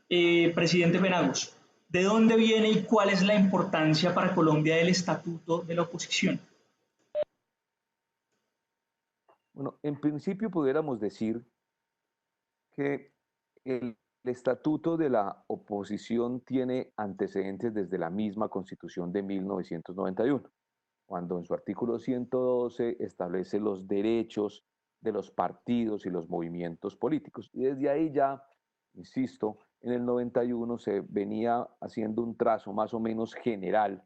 Presidente Penagos, ¿de dónde viene y cuál es la importancia para Colombia del estatuto de la oposición? Bueno, en principio pudiéramos decir que el estatuto de la oposición tiene antecedentes desde la misma Constitución de 1991, cuando en su artículo 112 establece los derechos de los partidos y los movimientos políticos. Y desde ahí ya, insisto, en el 91 se venía haciendo un trazo más o menos general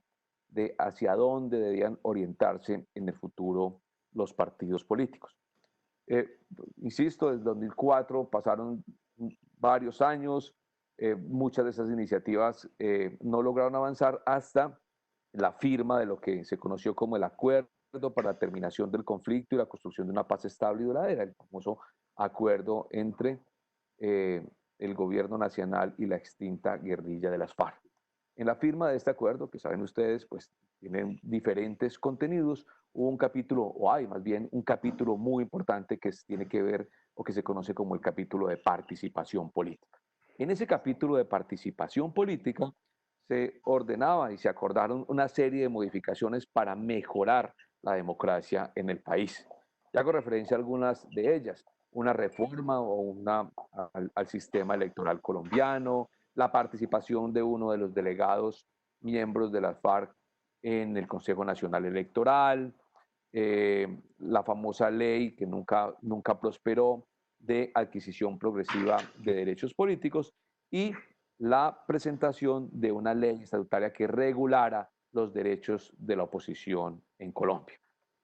de hacia dónde debían orientarse en el futuro los partidos políticos. Eh, Insisto, desde 2004 pasaron varios años, muchas de esas iniciativas no lograron avanzar hasta la firma de lo que se conoció como el Acuerdo para la Terminación del Conflicto y la Construcción de una Paz Estable y Duradera, el famoso acuerdo entre eh, el gobierno nacional y la extinta guerrilla de las FARC. En la firma de este acuerdo, que saben ustedes, pues tienen diferentes contenidos, hubo un capítulo, o hay más bien un capítulo muy importante que tiene que ver o que se conoce como el capítulo de participación política. En ese capítulo de participación política se ordenaba y se acordaron una serie de modificaciones para mejorar la democracia en el país. Ya hago referencia a algunas de ellas, una reforma al sistema electoral colombiano, la participación de uno de los delegados miembros de las FARC en el Consejo Nacional Electoral, la famosa ley que nunca prosperó de adquisición progresiva de derechos políticos y la presentación de una ley estatutaria que regulara los derechos de la oposición en Colombia.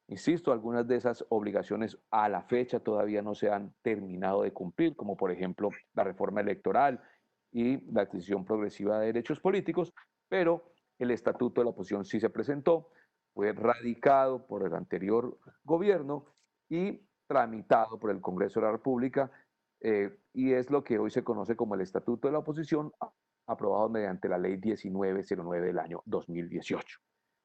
Insisto, algunas de esas obligaciones a la fecha todavía no se han terminado de cumplir, como por ejemplo la reforma electoral y la adquisición progresiva de derechos políticos, pero el estatuto de la oposición sí se presentó, fue radicado por el anterior gobierno y tramitado por el Congreso de la República, y es lo que hoy se conoce como el estatuto de la oposición, aprobado mediante la ley 1909 del año 2018.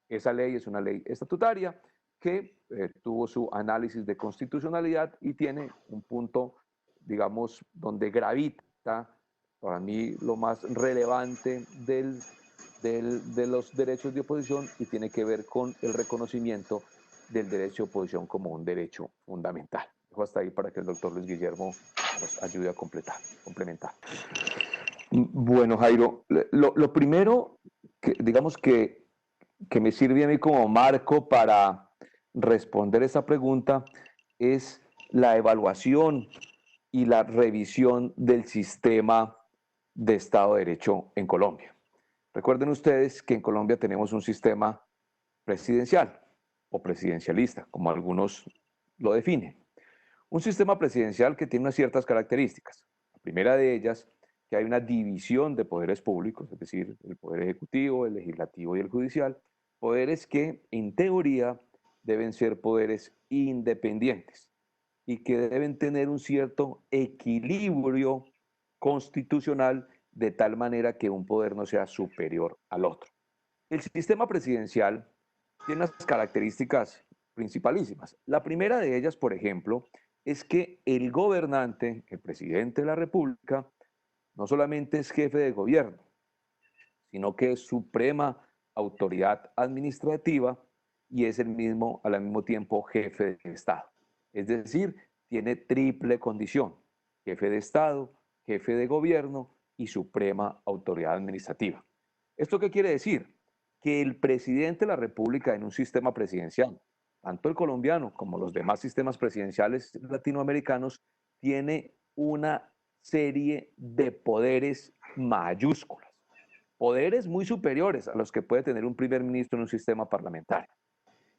Esa ley es una ley estatutaria que tuvo su análisis de constitucionalidad y tiene un punto, digamos, donde gravita, para mí, lo más relevante de los derechos de oposición y tiene que ver con el reconocimiento del derecho de oposición como un derecho fundamental. Dejo hasta ahí para que el doctor Luis Guillermo nos ayude a complementar. Bueno, Jairo, lo primero, digamos que me sirve a mí como marco para responder esa pregunta es la evaluación y la revisión del sistema de Estado de Derecho en Colombia. Recuerden ustedes que en Colombia tenemos un sistema presidencial o presidencialista, como algunos lo definen. Un sistema presidencial que tiene unas ciertas características. La primera de ellas, que hay una división de poderes públicos, es decir, el poder ejecutivo, el legislativo y el judicial, poderes que en teoría deben ser poderes independientes y que deben tener un cierto equilibrio constitucional de tal manera que un poder no sea superior al otro. El sistema presidencial tiene unas características principalísimas. La primera de ellas, por ejemplo, es que el gobernante, el presidente de la República, no solamente es jefe de gobierno, sino que es suprema autoridad administrativa y es al mismo tiempo jefe de Estado. Es decir, tiene triple condición: jefe de Estado, jefe de gobierno y suprema autoridad administrativa. ¿Esto qué quiere decir? Que el presidente de la República en un sistema presidencial, tanto el colombiano como los demás sistemas presidenciales latinoamericanos, tiene una serie de poderes mayúsculos, poderes muy superiores a los que puede tener un primer ministro en un sistema parlamentario.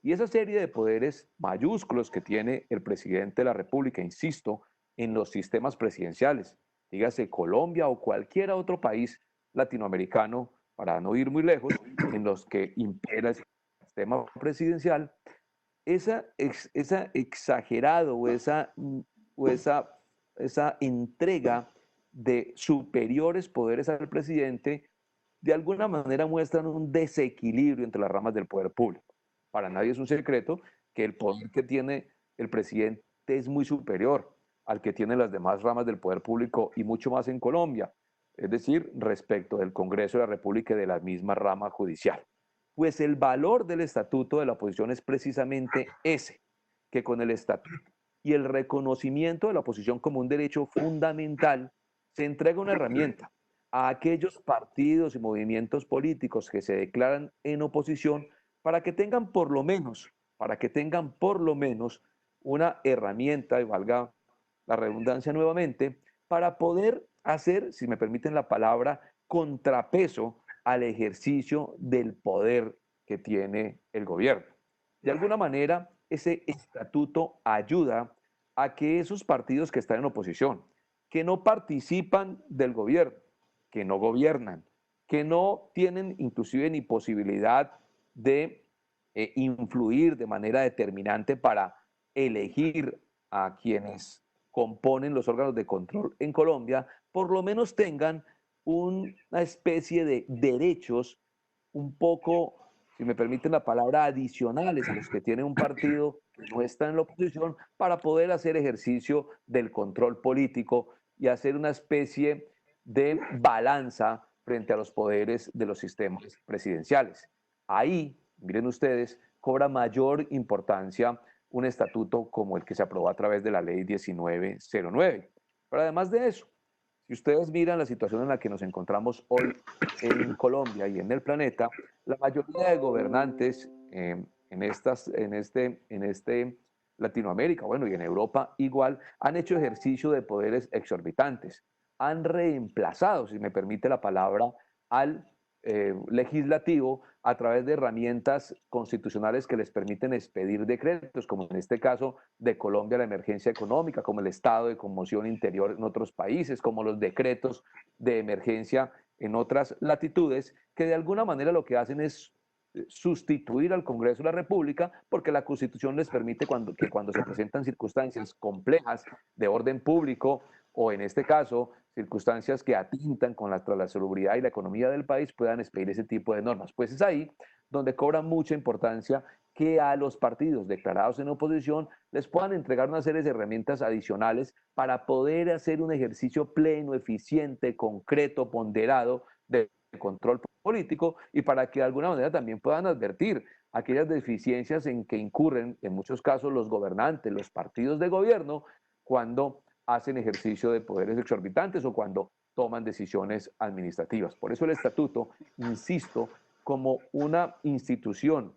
Y esa serie de poderes mayúsculos que tiene el presidente de la República, insisto, en los sistemas presidenciales, dígase Colombia o cualquier otro país latinoamericano, para no ir muy lejos, en los que impera el sistema presidencial, esa exagerado esa entrega de superiores poderes al presidente de alguna manera muestran un desequilibrio entre las ramas del poder público. Para nadie es un secreto que el poder que tiene el presidente es muy superior al que tienen las demás ramas del poder público y mucho más en Colombia. es decir, respecto del Congreso de la República y de la misma rama judicial. Pues el valor del estatuto de la oposición es precisamente ese, que con el estatuto y el reconocimiento de la oposición como un derecho fundamental, se entrega una herramienta a aquellos partidos y movimientos políticos que se declaran en oposición para que tengan por lo menos una herramienta, y valga la redundancia nuevamente, para poder hacer, si me permiten la palabra, contrapeso al ejercicio del poder que tiene el gobierno. De alguna manera, ese estatuto ayuda a que esos partidos que están en oposición, que no participan del gobierno, que no gobiernan, que no tienen inclusive ni posibilidad de influir de manera determinante para elegir a quienes componen los órganos de control en Colombia, por lo menos tengan una especie de derechos un poco, si me permiten la palabra, adicionales a los que tiene un partido que no está en la oposición para poder hacer ejercicio del control político y hacer una especie de balanza frente a los poderes de los sistemas presidenciales. Ahí, miren ustedes, cobra mayor importancia un estatuto como el que se aprobó a través de la ley 1909. Pero además de eso, si ustedes miran la situación en la que nos encontramos hoy en Colombia y en el planeta, la mayoría de gobernantes en este Latinoamérica, bueno, y en Europa igual, han hecho ejercicio de poderes exorbitantes. Han reemplazado, si me permite la palabra, al legislativo a través de herramientas constitucionales que les permiten expedir decretos, como en este caso de Colombia la emergencia económica, como el estado de conmoción interior en otros países, como los decretos de emergencia en otras latitudes, que de alguna manera lo que hacen es sustituir al Congreso de la República, porque la Constitución les permite que cuando se presentan circunstancias complejas de orden público o en este caso circunstancias que atintan contra la salubridad y la economía del país puedan expedir ese tipo de normas. Pues es ahí donde cobra mucha importancia que a los partidos declarados en oposición les puedan entregar una serie de herramientas adicionales para poder hacer un ejercicio pleno, eficiente, concreto, ponderado de control político y para que de alguna manera también puedan advertir aquellas deficiencias en que incurren en muchos casos los gobernantes, los partidos de gobierno, cuando hacen ejercicio de poderes exorbitantes o cuando toman decisiones administrativas. Por eso el estatuto, insisto, como una institución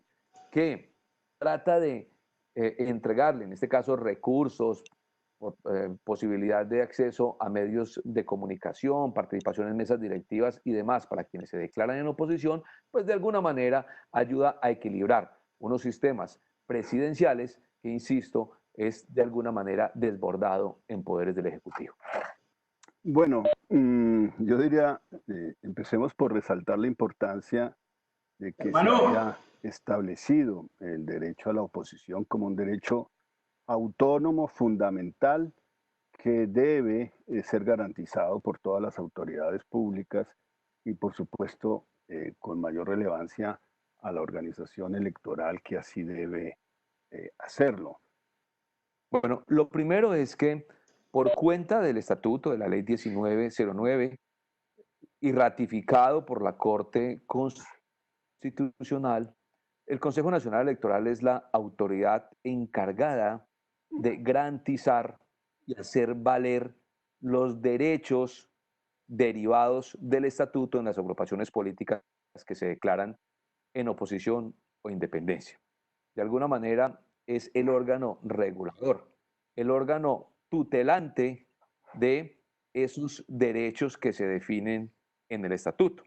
que trata de entregarle, en este caso, recursos, posibilidad de acceso a medios de comunicación, participación en mesas directivas y demás para quienes se declaran en oposición, pues de alguna manera ayuda a equilibrar unos sistemas presidenciales que, insisto, es de alguna manera desbordado en poderes del Ejecutivo. Bueno, yo diría, empecemos por resaltar la importancia de que se haya establecido el derecho a la oposición como un derecho autónomo, fundamental, que debe ser garantizado por todas las autoridades públicas y, por supuesto, con mayor relevancia a la organización electoral que así debe hacerlo. Bueno, lo primero es que por cuenta del estatuto de la ley 1909 y ratificado por la Corte Constitucional, el Consejo Nacional Electoral es la autoridad encargada de garantizar y hacer valer los derechos derivados del estatuto en las agrupaciones políticas que se declaran en oposición o independencia. De alguna manera es el órgano regulador, el órgano tutelante de esos derechos que se definen en el estatuto.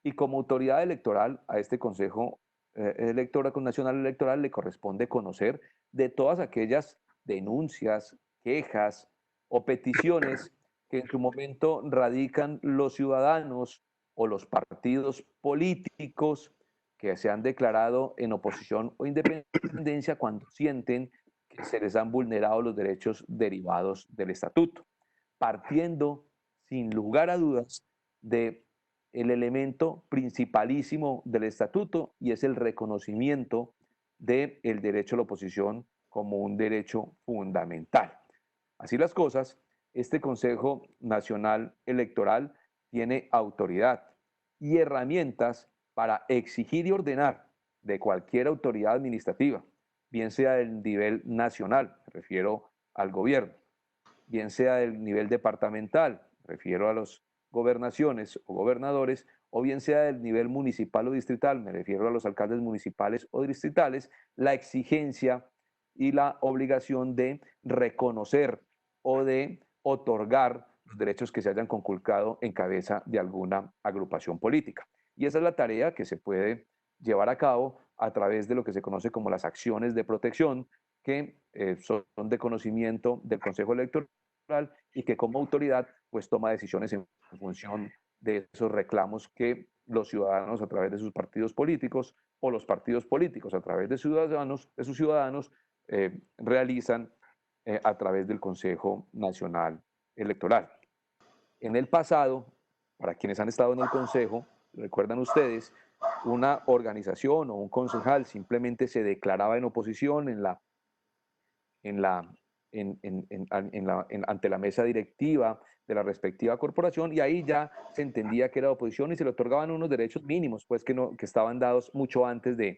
Y como autoridad electoral a este Consejo Nacional Electoral le corresponde conocer de todas aquellas denuncias, quejas o peticiones que en su momento radican los ciudadanos o los partidos políticos que se han declarado en oposición o independencia cuando sienten que se les han vulnerado los derechos derivados del estatuto, partiendo sin lugar a dudas de el elemento principalísimo del estatuto y es el reconocimiento del derecho a la oposición como un derecho fundamental. Así las cosas, este Consejo Nacional Electoral tiene autoridad y herramientas para exigir y ordenar de cualquier autoridad administrativa, bien sea del nivel nacional, me refiero al gobierno, bien sea del nivel departamental, me refiero a las gobernaciones o gobernadores, o bien sea del nivel municipal o distrital, me refiero a los alcaldes municipales o distritales, la exigencia y la obligación de reconocer o de otorgar los derechos que se hayan conculcado en cabeza de alguna agrupación política. Y esa es la tarea que se puede llevar a cabo a través de lo que se conoce como las acciones de protección, que son de conocimiento del Consejo Electoral y que como autoridad pues toma decisiones en función de esos reclamos que los ciudadanos a través de sus partidos políticos o los partidos políticos a través de sus ciudadanos realizan a través del Consejo Nacional Electoral. En el pasado, para quienes han estado en el Consejo, recuerdan ustedes, una organización o un concejal simplemente se declaraba en oposición ante la mesa directiva de la respectiva corporación y ahí ya se entendía que era oposición y se le otorgaban unos derechos mínimos, pues que estaban dados mucho antes del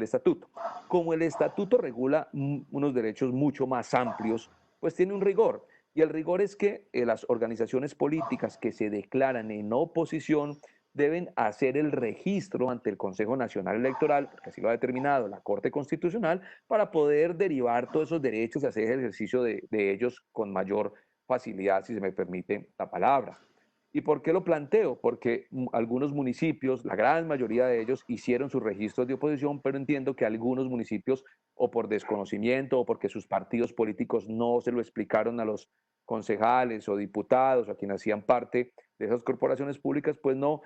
estatuto. Como el estatuto regula unos derechos mucho más amplios, pues tiene un rigor. Y el rigor es que las organizaciones políticas que se declaran en oposición deben hacer el registro ante el Consejo Nacional Electoral, porque así lo ha determinado la Corte Constitucional, para poder derivar todos esos derechos y hacer el ejercicio de ellos con mayor facilidad, si se me permite la palabra. ¿Y por qué lo planteo? Porque algunos municipios, la gran mayoría de ellos, hicieron sus registros de oposición, pero entiendo que algunos municipios, o por desconocimiento, o porque sus partidos políticos no se lo explicaron a los concejales o diputados, o a quienes hacían parte de esas corporaciones públicas, pues no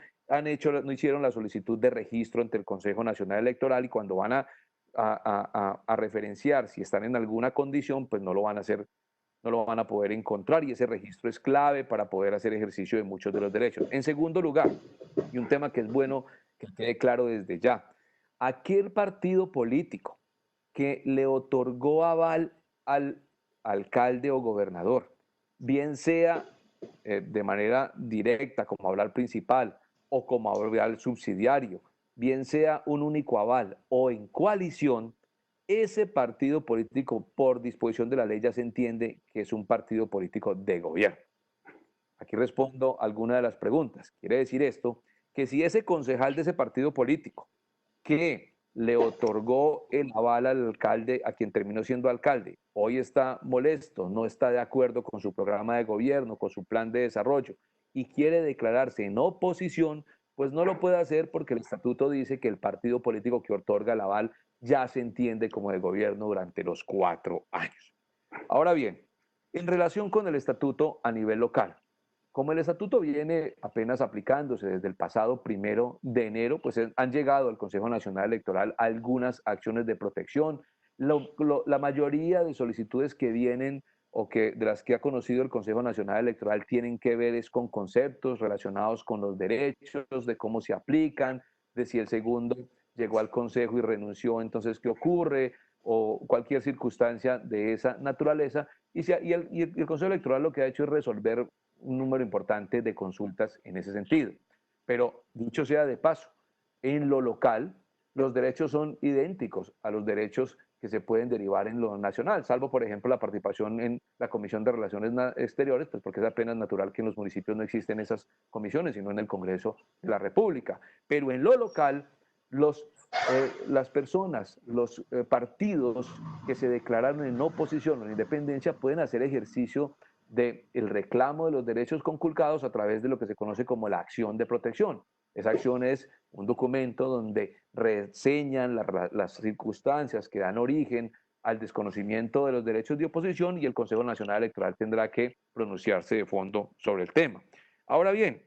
hicieron la solicitud de registro ante el Consejo Nacional Electoral y cuando van a referenciar si están en alguna condición, pues no lo van a hacer, no lo van a poder encontrar y ese registro es clave para poder hacer ejercicio de muchos de los derechos. En segundo lugar, y un tema que es bueno que quede claro desde ya, aquel partido político que le otorgó aval al alcalde o gobernador, bien sea de manera directa como aval principal o como aval subsidiario, bien sea un único aval o en coalición, ese partido político por disposición de la ley ya se entiende que es un partido político de gobierno. Aquí respondo alguna de las preguntas. Quiere decir esto que si ese concejal de ese partido político que le otorgó el aval al alcalde, a quien terminó siendo alcalde, hoy está molesto, no está de acuerdo con su programa de gobierno, con su plan de desarrollo y quiere declararse en oposición, pues no lo puede hacer porque el estatuto dice que el partido político que otorga el aval ya se entiende como de gobierno durante los 4 años. Ahora bien, en relación con el estatuto a nivel local, como el estatuto viene apenas aplicándose desde el pasado 1 de enero, pues han llegado al Consejo Nacional Electoral algunas acciones de protección. La mayoría de solicitudes que vienen o que de las que ha conocido el Consejo Nacional Electoral tienen que ver es con conceptos relacionados con los derechos, de cómo se aplican, de si el segundo llegó al Consejo y renunció, entonces qué ocurre, o cualquier circunstancia de esa naturaleza. Y el Consejo Electoral lo que ha hecho es resolver un número importante de consultas en ese sentido. Pero dicho sea de paso, en lo local los derechos son idénticos a los derechos que se pueden derivar en lo nacional, salvo por ejemplo la participación en la Comisión de Relaciones Exteriores, pues porque es apenas natural que en los municipios no existen esas comisiones, sino en el Congreso de la República. Pero en lo local, las personas, los partidos que se declararon en oposición o en independencia pueden hacer ejercicio del reclamo de los derechos conculcados a través de lo que se conoce como la acción de protección. Esa acción es un documento donde reseñan las circunstancias que dan origen al desconocimiento de los derechos de oposición y el Consejo Nacional Electoral tendrá que pronunciarse de fondo sobre el tema. Ahora bien,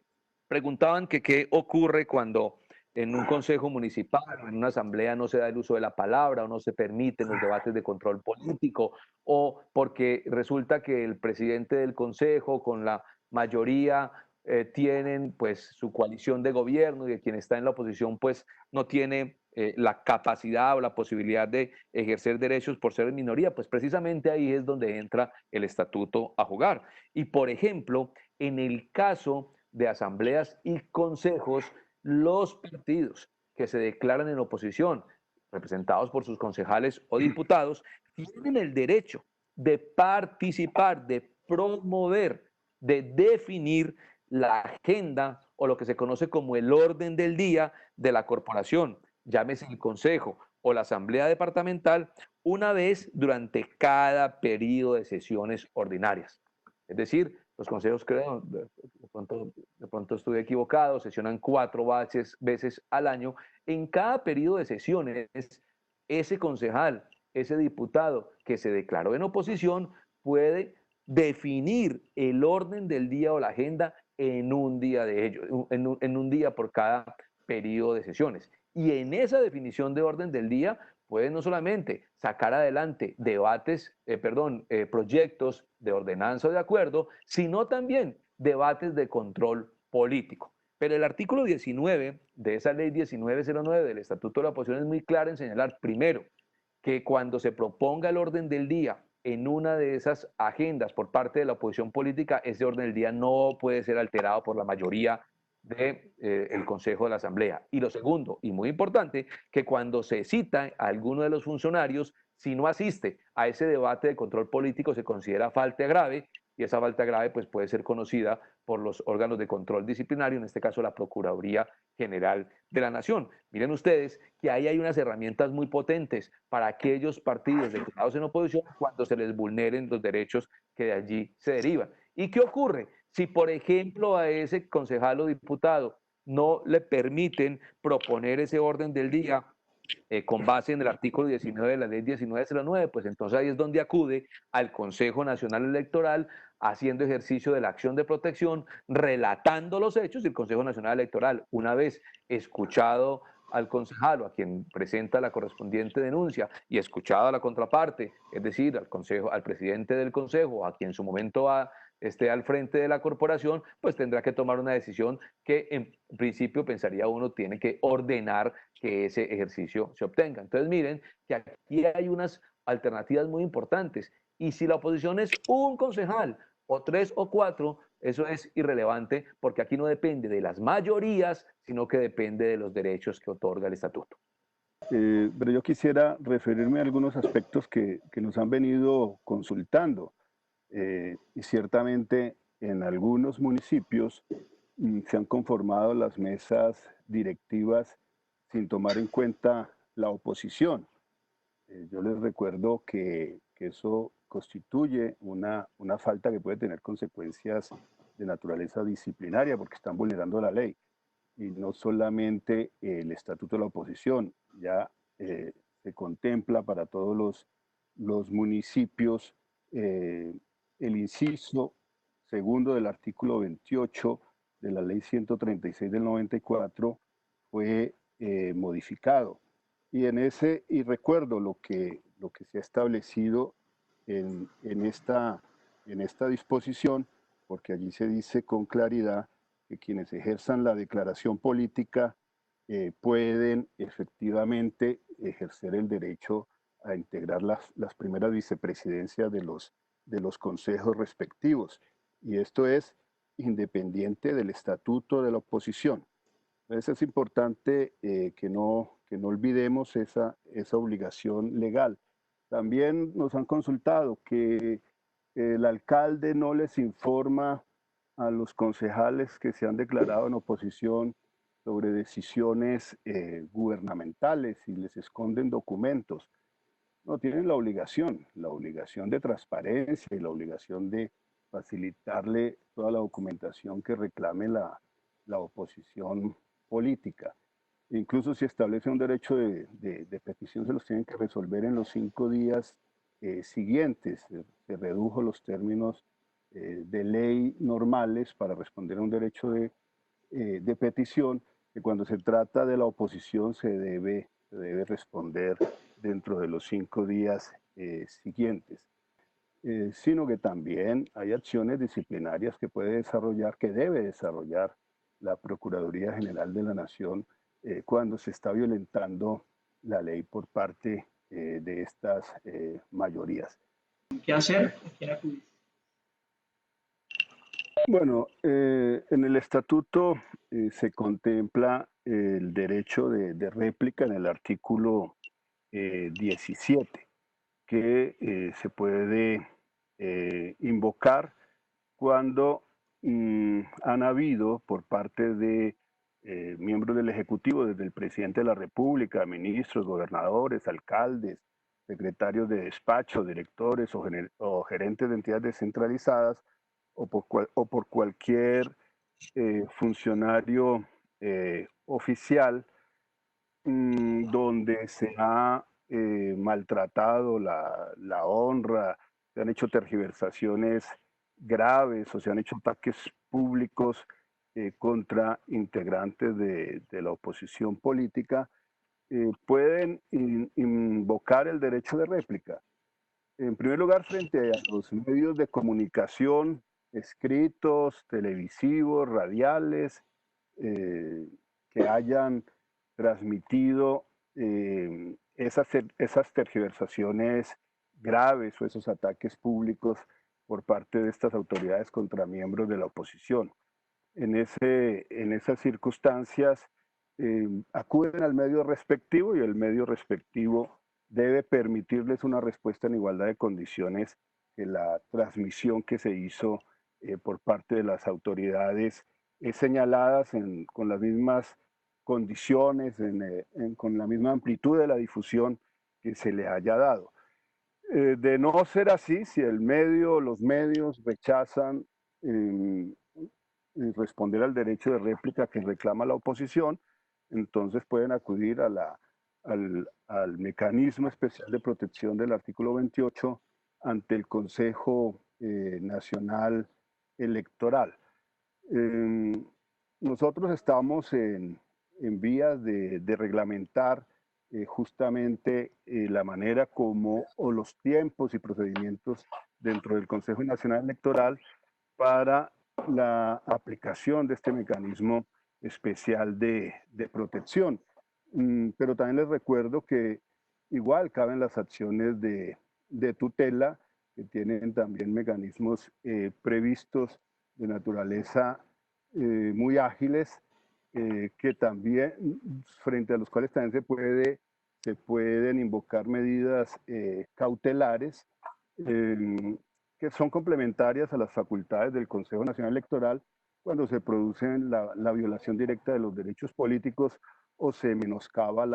preguntaban que qué ocurre cuando en un consejo municipal o en una asamblea no se da el uso de la palabra o no se permiten los debates de control político o porque resulta que el presidente del consejo con la mayoría tienen pues su coalición de gobierno y quien está en la oposición pues no tiene la capacidad o la posibilidad de ejercer derechos por ser minoría, pues precisamente ahí es donde entra el estatuto a jugar. Y por ejemplo, en el caso de asambleas y consejos, los partidos que se declaran en oposición, representados por sus concejales o diputados, tienen el derecho de participar, de promover, de definir la agenda o lo que se conoce como el orden del día de la corporación, llámese el consejo o la asamblea departamental, una vez durante cada periodo de sesiones ordinarias. Es decir, los consejos, creo, de pronto estuve equivocado, sesionan 4 veces al año. En cada periodo de sesiones, ese concejal, ese diputado que se declaró en oposición puede definir el orden del día o la agenda en un día de ellos, en un día por cada periodo de sesiones. Y en esa definición de orden del día pueden no solamente sacar adelante proyectos de ordenanza o de acuerdo, sino también debates de control político. Pero el artículo 19 de esa ley 1909 del Estatuto de la Oposición es muy claro en señalar, primero, que cuando se proponga el orden del día en una de esas agendas por parte de la oposición política, ese orden del día no puede ser alterado por la mayoría del Consejo de la Asamblea. Y lo segundo, y muy importante, que cuando se cita a alguno de los funcionarios, si no asiste a ese debate de control político, se considera falta grave, y esa falta grave pues, puede ser conocida por los órganos de control disciplinario, en este caso la Procuraduría General de la Nación. Miren ustedes que ahí hay unas herramientas muy potentes para aquellos partidos declarados en oposición cuando se les vulneren los derechos que de allí se derivan. ¿Y qué ocurre? Si, por ejemplo, a ese concejal o diputado no le permiten proponer ese orden del día con base en el artículo 19 de la ley 1909, pues entonces ahí es donde acude al Consejo Nacional Electoral haciendo ejercicio de la acción de protección, relatando los hechos, y el Consejo Nacional Electoral, una vez escuchado al concejal o a quien presenta la correspondiente denuncia y escuchado a la contraparte, es decir, al presidente del consejo, a quien en su momento esté al frente de la corporación, pues tendrá que tomar una decisión que en principio pensaría uno tiene que ordenar que ese ejercicio se obtenga. Entonces miren que aquí hay unas alternativas muy importantes, y si la oposición es un concejal o 3 o 4, eso es irrelevante porque aquí no depende de las mayorías, sino que depende de los derechos que otorga el estatuto. Pero yo quisiera referirme a algunos aspectos que nos han venido consultando. Y ciertamente en algunos municipios se han conformado las mesas directivas sin tomar en cuenta la oposición. Yo les recuerdo que eso constituye una falta que puede tener consecuencias de naturaleza disciplinaria porque están vulnerando la ley. Y no solamente el Estatuto de la Oposición, ya se contempla para todos los municipios el inciso segundo del artículo 28 de la ley 136 del 94 fue modificado. Y recuerdo lo que se ha establecido en esta disposición, porque allí se dice con claridad que quienes ejerzan la declaración política pueden efectivamente ejercer el derecho a integrar las primeras vicepresidencias de los consejos respectivos. Y esto es independiente del estatuto de la oposición. Entonces es importante que no olvidemos esa obligación legal. También nos han consultado que el alcalde no les informa a los concejales que se han declarado en oposición sobre decisiones gubernamentales y les esconden documentos. No, tienen la obligación de transparencia y la obligación de facilitarle toda la documentación que reclame la oposición política. Incluso si establece un derecho de petición, se los tienen que resolver en los 5 días siguientes. Se redujo los términos de ley normales para responder a un derecho de petición, que cuando se trata de la oposición se debe responder dentro de los 5 días siguientes. Sino que también hay acciones disciplinarias que debe desarrollar la Procuraduría General de la Nación cuando se está violentando la ley por parte de estas mayorías. ¿Qué hacer? ¿A quién acudir? Bueno, en el estatuto se contempla el derecho de réplica en el artículo 17, que se puede invocar cuando han habido por parte de miembros del Ejecutivo, desde el presidente de la República, ministros, gobernadores, alcaldes, secretarios de despacho, directores o gerentes de entidades descentralizadas, o por cualquier funcionario oficial donde se ha maltratado la honra, se han hecho tergiversaciones graves o se han hecho ataques públicos contra integrantes de la oposición política, pueden invocar el derecho de réplica. En primer lugar, frente a los medios de comunicación escritos, televisivos, radiales, que hayan transmitido esas tergiversaciones graves o esos ataques públicos por parte de estas autoridades contra miembros de la oposición. En esas circunstancias acuden al medio respectivo y el medio respectivo debe permitirles una respuesta en igualdad de condiciones que la transmisión que se hizo por parte de las autoridades señaladas con las mismas condiciones, con la misma amplitud de la difusión que se le haya dado. De no ser así, si los medios rechazan responder al derecho de réplica que reclama la oposición, entonces pueden acudir al mecanismo especial de protección del artículo 28 ante el Consejo Nacional Electoral. Nosotros estamos en vías de reglamentar justamente la manera como, o los tiempos y procedimientos dentro del Consejo Nacional Electoral para la aplicación de este mecanismo especial de protección. Pero también les recuerdo que igual caben las acciones de tutela, que tienen también mecanismos previstos de naturaleza muy ágiles, que también, frente a los cuales también se pueden invocar medidas cautelares que son complementarias a las facultades del Consejo Nacional Electoral cuando se produce la violación directa de los derechos políticos o se menoscaba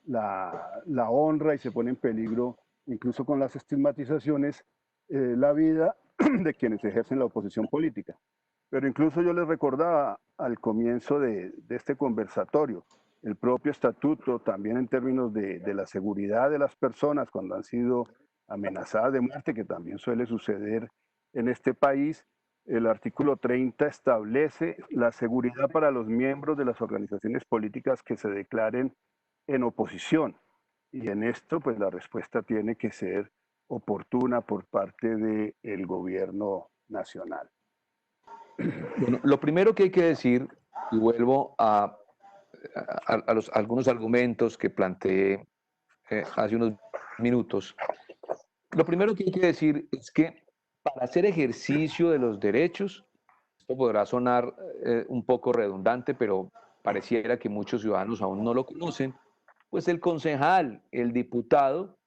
la honra y se pone en peligro, incluso con las estigmatizaciones, la vida de quienes ejercen la oposición política. Pero incluso yo les recordaba al comienzo de este conversatorio, el propio estatuto, también en términos de la seguridad de las personas cuando han sido amenazadas de muerte, que también suele suceder en este país, el artículo 30 establece la seguridad para los miembros de las organizaciones políticas que se declaren en oposición. Y en esto, pues la respuesta tiene que ser oportuna por parte del gobierno nacional. Bueno, lo primero que hay que decir, y vuelvo a algunos argumentos que planteé hace unos minutos, lo primero que hay que decir es que para hacer ejercicio de los derechos, esto podrá sonar un poco redundante, pero pareciera que muchos ciudadanos aún no lo conocen, pues el concejal, el diputado,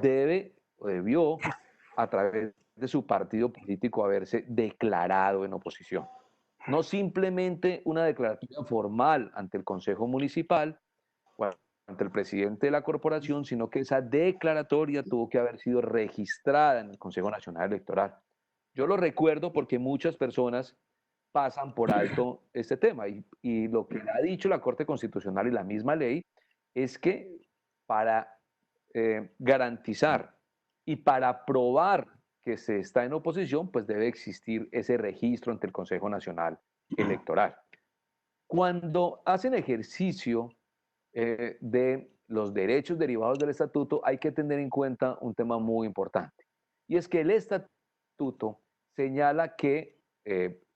debe o debió, a través de su partido político, haberse declarado en oposición. No simplemente una declarativa formal ante el Consejo Municipal o ante el presidente de la corporación, sino que esa declaratoria tuvo que haber sido registrada en el Consejo Nacional Electoral. Yo lo recuerdo porque muchas personas pasan por alto este tema y lo que ha dicho la Corte Constitucional y la misma ley es que para garantizar y para probar que se está en oposición, pues debe existir ese registro ante el Consejo Nacional Electoral. Cuando hacen ejercicio de los derechos derivados del estatuto, hay que tener en cuenta un tema muy importante. Y es que el estatuto señala que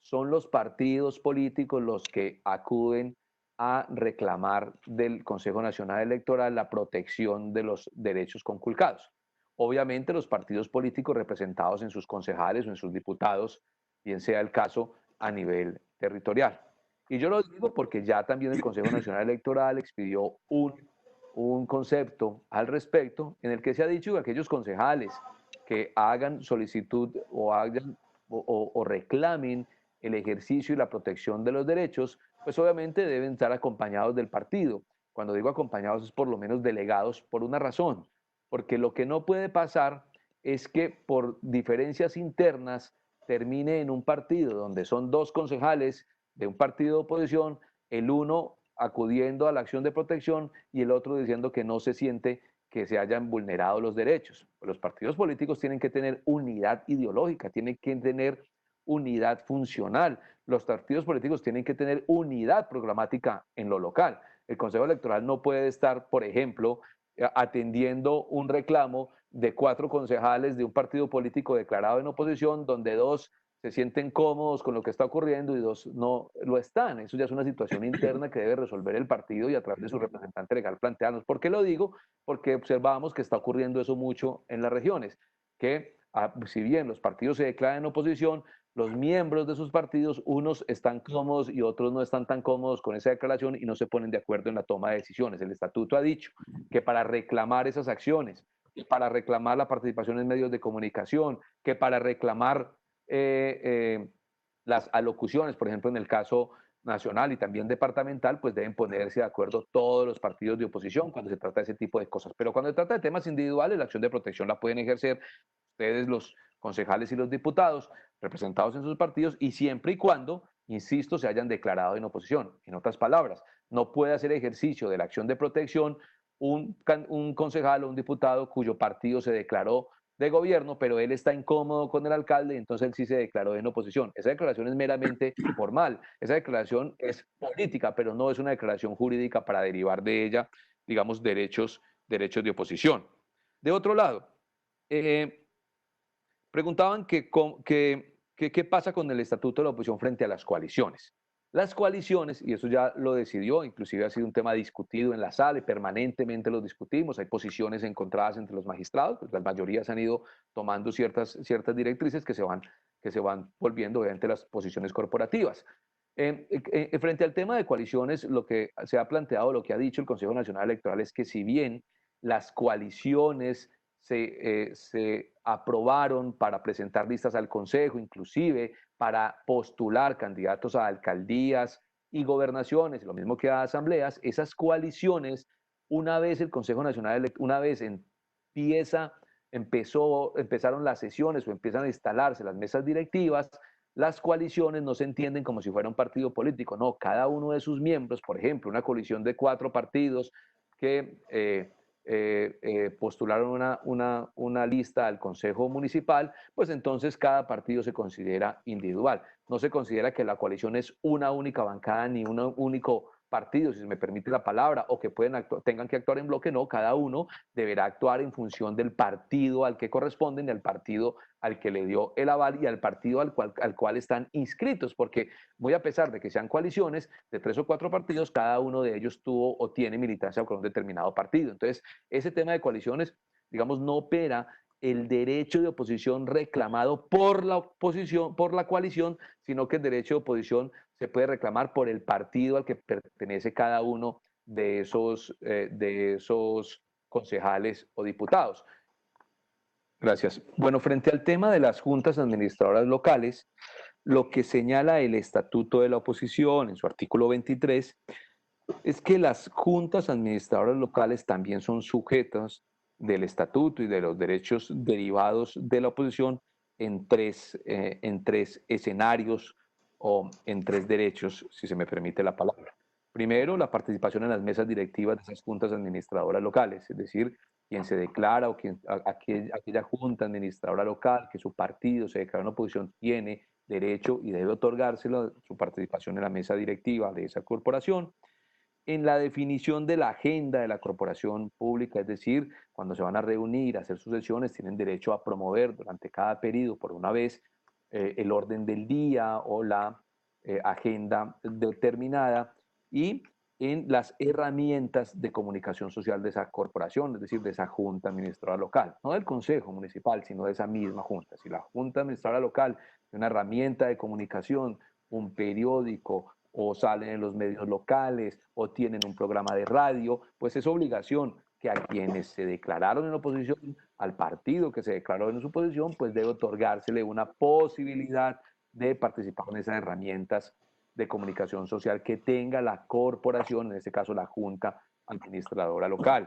son los partidos políticos los que acuden a reclamar del Consejo Nacional Electoral la protección de los derechos conculcados. Obviamente los partidos políticos representados en sus concejales o en sus diputados bien sea el caso a nivel territorial. Y yo lo digo porque ya también el Consejo Nacional Electoral expidió un concepto al respecto en el que se ha dicho que aquellos concejales que hagan solicitud o reclamen el ejercicio y la protección de los derechos, pues obviamente deben estar acompañados del partido. Cuando digo acompañados es por lo menos delegados por una razón, porque lo que no puede pasar es que por diferencias internas termine en un partido donde son dos concejales de un partido de oposición, el uno acudiendo a la acción de protección y el otro diciendo que no se siente que se hayan vulnerado los derechos. Los partidos políticos tienen que tener unidad ideológica, tienen que tener unidad funcional. Los partidos políticos tienen que tener unidad programática en lo local. El Consejo Electoral no puede estar, por ejemplo, atendiendo un reclamo de 4 concejales de un partido político declarado en oposición, donde 2 se sienten cómodos con lo que está ocurriendo y 2 no lo están. Eso ya es una situación interna que debe resolver el partido y a través de su representante legal plantearnos. ¿Por qué lo digo? Porque observamos que está ocurriendo eso mucho en las regiones, que si bien los partidos se declaran en oposición, los miembros de sus partidos, unos están cómodos y otros no están tan cómodos con esa declaración y no se ponen de acuerdo en la toma de decisiones. El estatuto ha dicho que para reclamar esas acciones, para reclamar la participación en medios de comunicación, que para reclamar las alocuciones, por ejemplo, en el caso nacional y también departamental, pues deben ponerse de acuerdo todos los partidos de oposición cuando se trata de ese tipo de cosas. Pero cuando se trata de temas individuales, la acción de protección la pueden ejercer ustedes, los concejales y los diputados, representados en sus partidos, y siempre y cuando, insisto, se hayan declarado en oposición. En otras palabras, no puede hacer ejercicio de la acción de protección un concejal o un diputado cuyo partido se declaró de gobierno, pero él está incómodo con el alcalde, entonces él sí se declaró en oposición. Esa declaración es meramente formal, esa declaración es política, pero no es una declaración jurídica para derivar de ella, digamos, derechos de oposición. De otro lado, preguntaban qué pasa con el estatuto de la oposición frente a las coaliciones. Las coaliciones, y eso ya lo decidió, inclusive ha sido un tema discutido en la sala y permanentemente lo discutimos, hay posiciones encontradas entre los magistrados, pues las mayorías han ido tomando ciertas directrices que se van volviendo obviamente las posiciones corporativas. Frente al tema de coaliciones, lo que se ha planteado, lo que ha dicho el Consejo Nacional Electoral es que si bien las coaliciones se aprobaron para presentar listas al Consejo, inclusive para postular candidatos a alcaldías y gobernaciones, lo mismo que a asambleas, esas coaliciones, una vez el Consejo Nacional, una vez empezaron las sesiones o empiezan a instalarse las mesas directivas, las coaliciones no se entienden como si fuera un partido político, no, cada uno de sus miembros, por ejemplo, una coalición de 4 partidos que postularon una lista al Consejo Municipal, pues entonces cada partido se considera individual. No se considera que la coalición es una única bancada ni un único partido, si se me permite la palabra, o que tengan que actuar en bloque, no, cada uno deberá actuar en función del partido al que corresponden y al partido al que le dio el aval y al partido al cual están inscritos, porque muy a pesar de que sean coaliciones de 3 o 4 partidos, cada uno de ellos tuvo o tiene militancia con un determinado partido. Entonces, ese tema de coaliciones, digamos, no opera el derecho de oposición reclamado por la oposición, por la coalición, sino que el derecho de oposición se puede reclamar por el partido al que pertenece cada uno de esos concejales o diputados. Gracias. Bueno, frente al tema de las juntas administradoras locales, lo que señala el Estatuto de la Oposición en su artículo 23 es que las juntas administradoras locales también son sujetas del estatuto y de los derechos derivados de la oposición en tres escenarios o en 3 derechos, si se me permite la palabra. Primero, la participación en las mesas directivas de esas juntas administradoras locales, es decir, quien se declara o aquella junta administradora local que su partido se declara en oposición tiene derecho y debe otorgárselo su participación en la mesa directiva de esa corporación. En la definición de la agenda de la corporación pública, es decir, cuando se van a reunir, a hacer sus sesiones, tienen derecho a promover durante cada periodo por una vez el orden del día o la agenda determinada y en las herramientas de comunicación social de esa corporación, es decir, de esa junta administradora local, no del consejo municipal, sino de esa misma junta. Si la junta administradora local tiene una herramienta de comunicación, un periódico, o salen en los medios locales, o tienen un programa de radio, pues es obligación que a quienes se declararon en oposición, al partido que se declaró en su oposición, pues debe otorgársele una posibilidad de participar en esas herramientas de comunicación social que tenga la corporación, en este caso la Junta Administradora Local.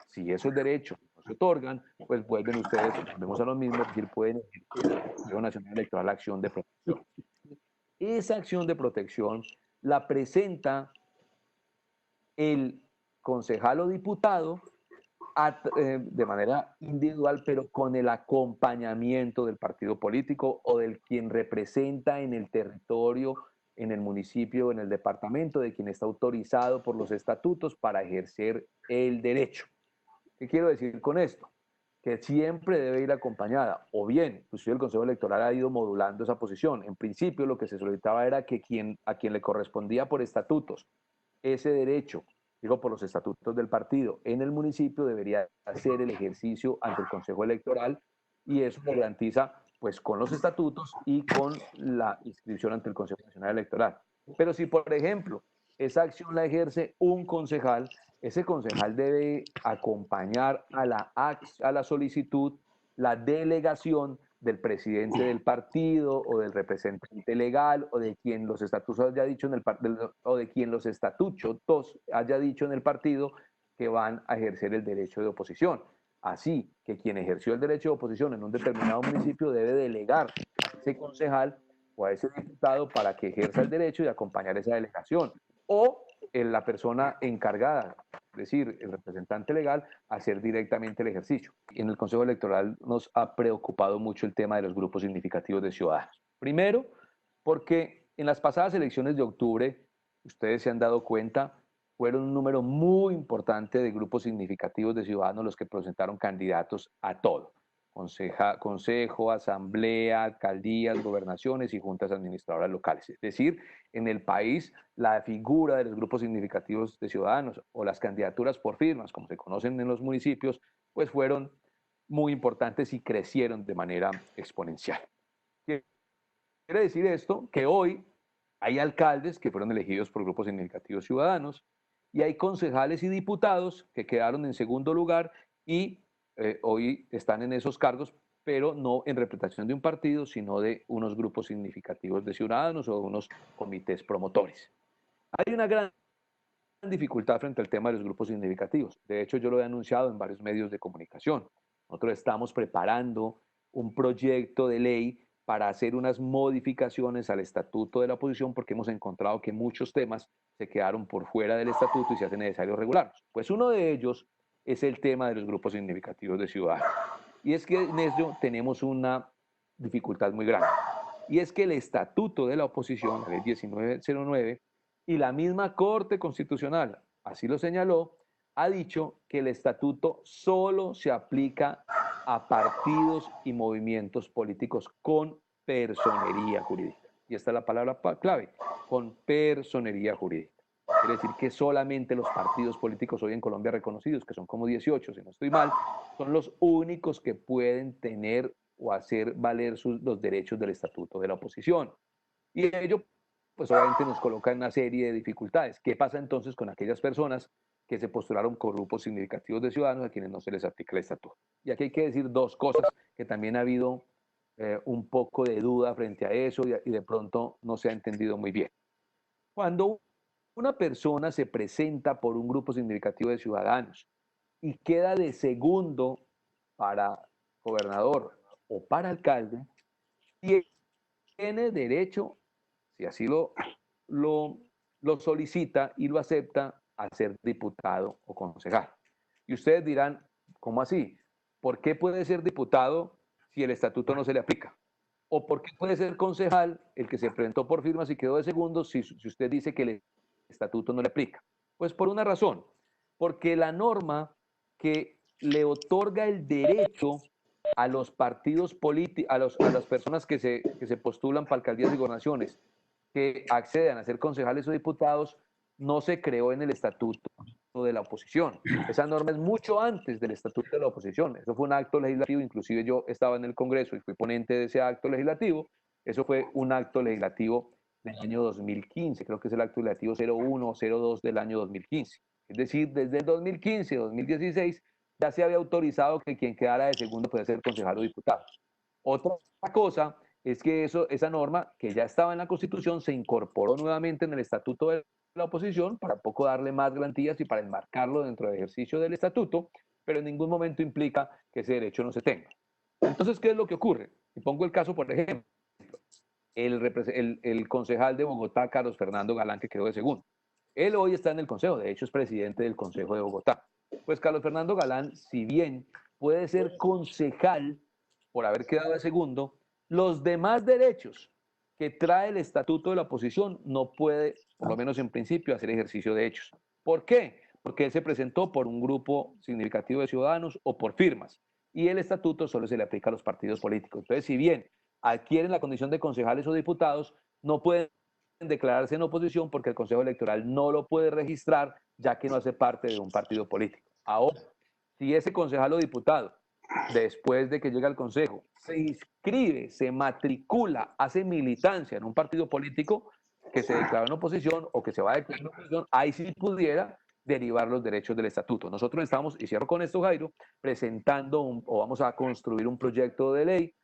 Si esos derechos no se otorgan, pues vuelven ustedes, volvemos a lo mismo, es decir, pueden elegir el Consejo Nacional Electoral la acción de protección. Esa acción de protección la presenta el concejal o diputado de manera individual, pero con el acompañamiento del partido político o del quien representa en el territorio, en el municipio, en el departamento, de quien está autorizado por los estatutos para ejercer el derecho. ¿Qué quiero decir con esto? Que siempre debe ir acompañada, o bien, inclusive el Consejo Electoral ha ido modulando esa posición. En principio lo que se solicitaba era que a quien le correspondía por estatutos ese derecho, digo por los estatutos del partido, en el municipio debería hacer el ejercicio ante el Consejo Electoral, y eso lo garantiza pues con los estatutos y con la inscripción ante el Consejo Nacional Electoral. Pero si, por ejemplo, esa acción la ejerce un concejal, ese concejal debe acompañar a la solicitud la delegación del presidente del partido o del representante legal o de quien los estatutos haya dicho en el o de quien los estatutos haya dicho en el partido que van a ejercer el derecho de oposición. Así que quien ejerció el derecho de oposición en un determinado municipio debe delegar a ese concejal o a ese diputado para que ejerza el derecho y acompañar esa delegación. O la persona encargada, es decir, el representante legal, hacer directamente el ejercicio. En el Consejo Electoral nos ha preocupado mucho el tema de los grupos significativos de ciudadanos. Primero, porque en las pasadas elecciones de octubre, ustedes se han dado cuenta, fueron un número muy importante de grupos significativos de ciudadanos los que presentaron candidatos a todo. Consejo, asamblea, alcaldías, gobernaciones y juntas administradoras locales. Es decir, en el país la figura de los grupos significativos de ciudadanos o las candidaturas por firmas, como se conocen en los municipios, pues fueron muy importantes y crecieron de manera exponencial. Quiere decir esto que hoy hay alcaldes que fueron elegidos por grupos significativos ciudadanos y hay concejales y diputados que quedaron en segundo lugar y hoy están en esos cargos, pero no en representación de un partido, sino de unos grupos significativos de ciudadanos o de unos comités promotores. Hay una gran dificultad frente al tema de los grupos significativos. De hecho, yo lo he anunciado en varios medios de comunicación. Nosotros estamos preparando un proyecto de ley para hacer unas modificaciones al estatuto de la oposición porque hemos encontrado que muchos temas se quedaron por fuera del estatuto y se hace necesario regularlos. Pues uno de ellos es el tema de los grupos significativos de ciudadanos. Y es que en ello tenemos una dificultad muy grande. Y es que el estatuto de la oposición, la ley 1909, y la misma Corte Constitucional, así lo señaló, ha dicho que el estatuto solo se aplica a partidos y movimientos políticos con personería jurídica. Y esta es la palabra clave, con personería jurídica. Quiere decir que solamente los partidos políticos hoy en Colombia reconocidos, que son como 18, si no estoy mal, son los únicos que pueden tener o hacer valer los derechos del estatuto de la oposición. Y ello, pues obviamente nos coloca en una serie de dificultades. ¿Qué pasa entonces con aquellas personas que se postularon con grupos significativos de ciudadanos a quienes no se les aplica el estatuto? Y aquí hay que decir dos cosas que también ha habido un poco de duda frente a eso y de pronto no se ha entendido muy bien. Cuando una persona se presenta por un grupo significativo de ciudadanos y queda de segundo para gobernador o para alcalde, tiene derecho, si así lo solicita y lo acepta, a ser diputado o concejal. Y ustedes dirán, ¿cómo así? ¿Por qué puede ser diputado si el estatuto no se le aplica? ¿O por qué puede ser concejal el que se presentó por firmas y quedó de segundo si usted dice que el estatuto no le aplica? Pues por una razón, porque la norma que le otorga el derecho a los partidos políticos, a las personas que se postulan para alcaldías y gobernaciones, que accedan a ser concejales o diputados, no se creó en el estatuto de la oposición. Esa norma es mucho antes del estatuto de la oposición. Eso fue un acto legislativo, inclusive yo estaba en el Congreso y fui ponente de ese acto legislativo. Eso fue un acto legislativo del año 2015, creo que es el acto legislativo 01 o 02 del año 2015. Es decir, desde el 2015, 2016, ya se había autorizado que quien quedara de segundo puede ser concejal o diputado. Otra cosa es que esa norma, que ya estaba en la Constitución, se incorporó nuevamente en el Estatuto de la Oposición para poco darle más garantías y para enmarcarlo dentro del ejercicio del Estatuto, pero en ningún momento implica que ese derecho no se tenga. Entonces, ¿qué es lo que ocurre? Y pongo el caso, por ejemplo, el concejal de Bogotá, Carlos Fernando Galán, que quedó de segundo. Él hoy está en el Consejo, de hecho es presidente del Consejo de Bogotá. Pues Carlos Fernando Galán, si bien puede ser concejal por haber quedado de segundo, los demás derechos que trae el estatuto de la oposición no puede, por lo menos en principio, hacer ejercicio de hechos. ¿Por qué? Porque él se presentó por un grupo significativo de ciudadanos o por firmas, y el estatuto solo se le aplica a los partidos políticos. Entonces, si bien adquieren la condición de concejales o diputados, no pueden declararse en oposición porque el Consejo Electoral no lo puede registrar, ya que no hace parte de un partido político. Ahora, si ese concejal o diputado, después de que llega al Consejo, se inscribe, se matricula, hace militancia en un partido político que se declara en oposición o que se va a declarar en oposición, ahí sí pudiera derivar los derechos del estatuto. Nosotros estamos, y cierro con esto, Jairo, presentando o vamos a construir un proyecto de ley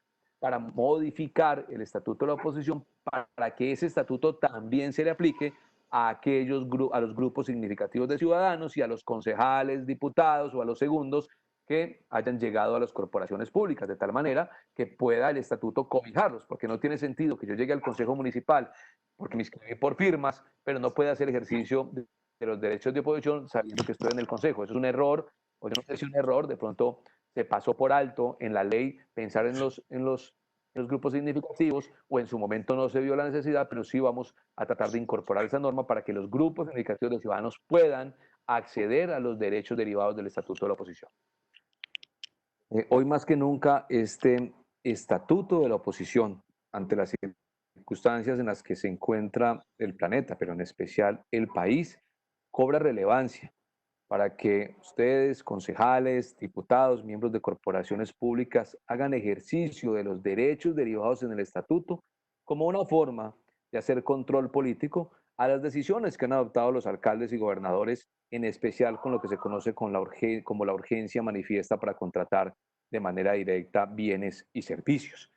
para modificar el estatuto de la oposición para que ese estatuto también se le aplique a los grupos significativos de ciudadanos y a los concejales, diputados o a los segundos que hayan llegado a las corporaciones públicas, de tal manera que pueda el estatuto cobijarlos, porque no tiene sentido que yo llegue al Consejo Municipal porque me inscribí por firmas, pero no pueda hacer ejercicio de los derechos de oposición sabiendo que estoy en el Consejo. Eso es un error, o yo no sé si es un error, de pronto se pasó por alto en la ley pensar en los grupos significativos, o en su momento no se vio la necesidad, pero sí vamos a tratar de incorporar esa norma para que los grupos significativos de ciudadanos puedan acceder a los derechos derivados del Estatuto de la Oposición. Hoy más que nunca, este Estatuto de la Oposición, ante las circunstancias en las que se encuentra el planeta, pero en especial el país, cobra relevancia para que ustedes, concejales, diputados, miembros de corporaciones públicas, hagan ejercicio de los derechos derivados en el estatuto como una forma de hacer control político a las decisiones que han adoptado los alcaldes y gobernadores, en especial con lo que se conoce como la urgencia manifiesta para contratar de manera directa bienes y servicios.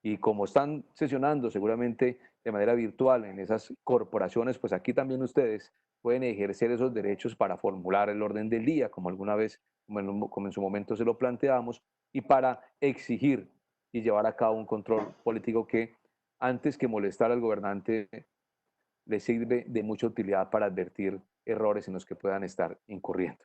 Y como están sesionando seguramente de manera virtual en esas corporaciones, pues aquí también ustedes pueden ejercer esos derechos para formular el orden del día, como alguna vez, como en su momento se lo planteamos, y para exigir y llevar a cabo un control político que, antes que molestar al gobernante, le sirve de mucha utilidad para advertir errores en los que puedan estar incurriendo.